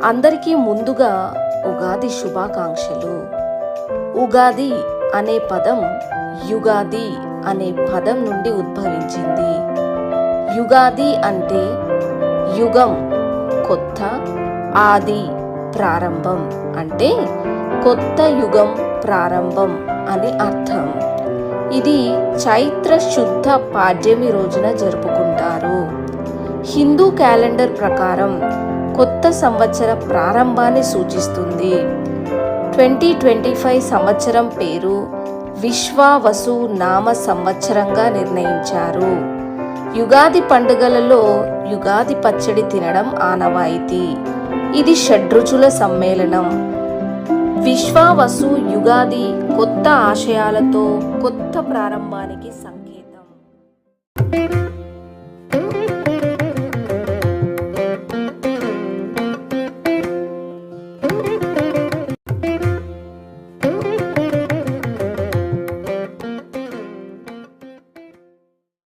అందరికీ ముందుగా ఉగాది శుభాకాంక్షలు. ఉగాది అనే పదం యుగాది అనే పదం నుండి ఉద్భవించింది. యుగాది అంటే యుగం, కొత్త, ఆది, ప్రారంభం అంటే కొత్త యుగం ప్రారంభం అని అర్థం. ఇది చైత్ర శుద్ధ పాడ్యమి రోజున జరుపుకుంటారు. హిందూ క్యాలెండర్ ప్రకారం కొత్త సంవత్సర ప్రారంభాన్ని సూచిస్తుంది. 2025 సంవత్సరం పేరు విశ్వావసు నామ సంవత్సరంగా నిర్ణయించారు. యుగాది పండుగలలో యుగాది పచ్చడి తినడం ఆనవాయితీ. ఇది షడ్రుచుల సమ్మేళనం. విశ్వావసు యుగాది కొత్త ఆశయాలతో కొత్త ప్రారంభానికి